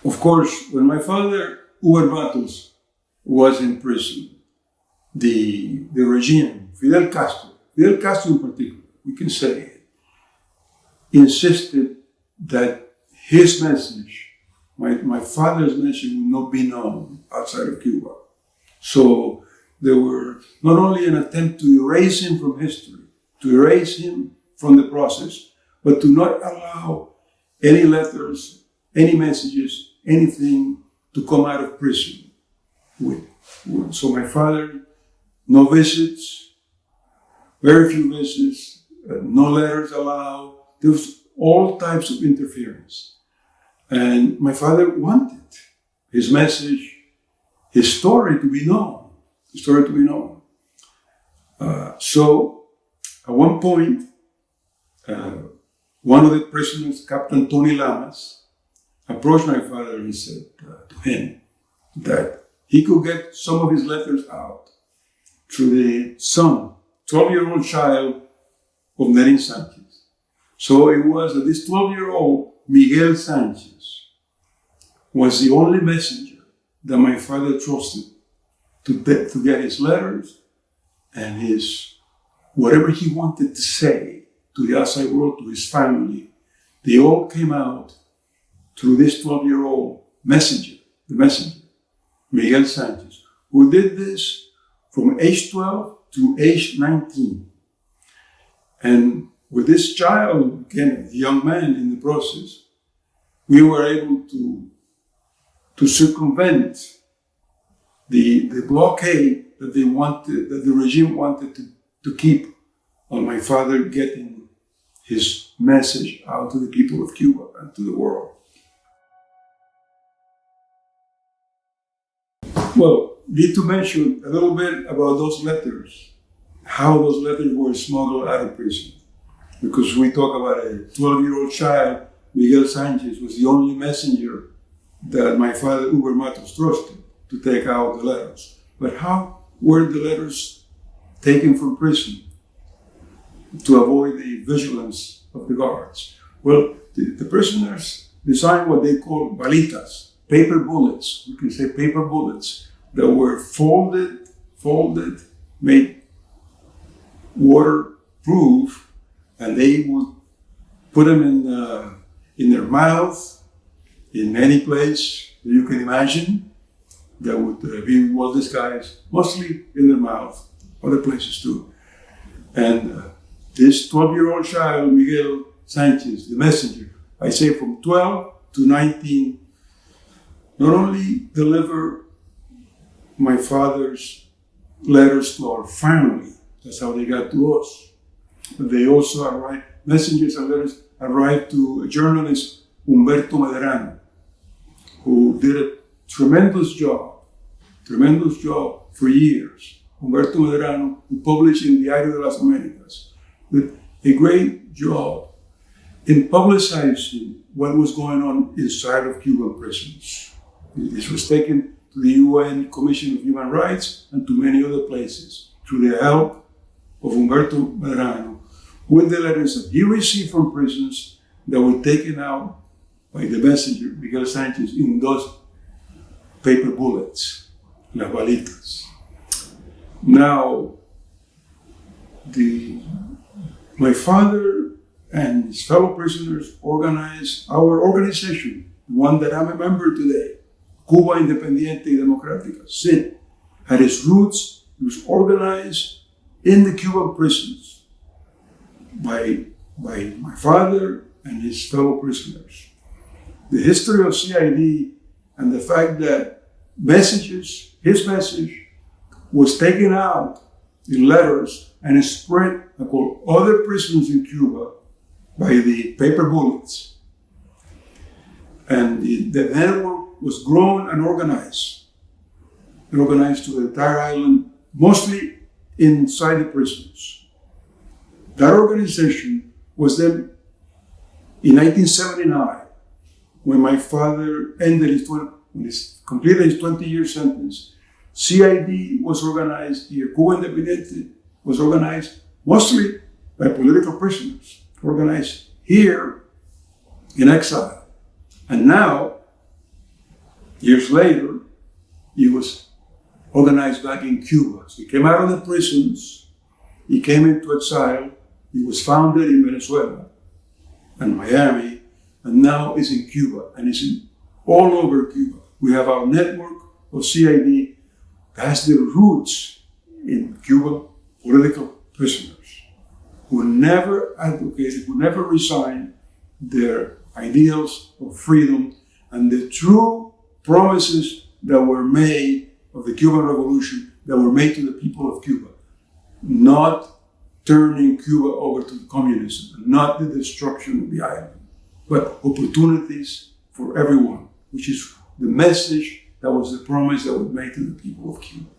Of course, when my father, HUBER Matos, was in prison, the regime, Fidel Castro in particular, we can say, insisted that his message, my father's message, would not be known outside of Cuba. So there were not only an attempt to erase him from history, to erase him from the process, but to not allow any letters, any messages, anything to come out of prison. So my father, no visits, very few visits, no letters allowed. There was all types of interference. And my father wanted his message, his story to be known, So at one point, one of the prisoners, Captain Tony Lamas, approached my father and said to him that he could get some of his letters out through the son, 12-year-old child of Nerin Sanchez. So it was that this 12-year-old Miguel Sanchez was the only messenger that my father trusted to get his letters and his whatever he wanted to say to the outside world, to his family. They all came out through this 12-year-old messenger, Miguel Sanchez, who did this from age 12 to age 19. And with this child, again, a young man in the process, we were able to circumvent the blockade that the regime wanted to keep on my father getting his message out to the people of Cuba and to the world. Well, need to mention a little bit about those letters, how those letters were smuggled out of prison. Because we talk about a 12-year-old child, Miguel Sanchez was the only messenger that my father, HUBER Matos, trusted to take out the letters. But how were the letters taken from prison to avoid the vigilance of the guards? Well, the prisoners designed what they call balitas, paper bullets. You can say paper bullets that were folded, made waterproof, and they would put them in their mouth, in any place that you can imagine. That would be well disguised, mostly in their mouth, other places too. And this 12-year-old child, Miguel Sanchez, the messenger, I say from 12 to 19, not only deliver my father's letters to our family, that's how they got to us, but they also arrived, messengers and letters arrived to a journalist, Humberto Medrano, who did a tremendous job for years. Humberto Medrano, who published in Diario de las Américas, did a great job in publicizing what was going on inside of Cuban prisons. This was taken to the UN Commission of Human Rights and to many other places through the help of Humberto Medrano, with the letters that he received from prisons that were taken out by the messenger, Miguel Sanchez, in those paper bullets, las balitas. Now, my father and his fellow prisoners organized our organization, the one that I'm a member today, Cuba Independiente y Democrática, CID, had its roots. It was organized in the Cuban prisons by my father and his fellow prisoners. The history of CID and the fact that his message was taken out in letters and spread across other prisons in Cuba by the paper bullets. And the network was grown and organized to the entire island, mostly inside the prisons. That organization was then, in 1979, when my father completed his 20-year sentence, CID was organized here. Cuba Independiente was organized mostly by political prisoners, organized here in exile. And now, Years later, he was organized back in Cuba. So he came out of the prisons, he came into exile, he was founded in Venezuela and Miami, and now is in Cuba, and is in all over Cuba. We have our network of CID that has their roots in Cuban political prisoners who never advocated, who never resigned their ideals of freedom and the true promises that were made of the Cuban Revolution, that were made to the people of Cuba, not turning Cuba over to communism, not the destruction of the island, but opportunities for everyone, which is the message that was the promise that was made to the people of Cuba.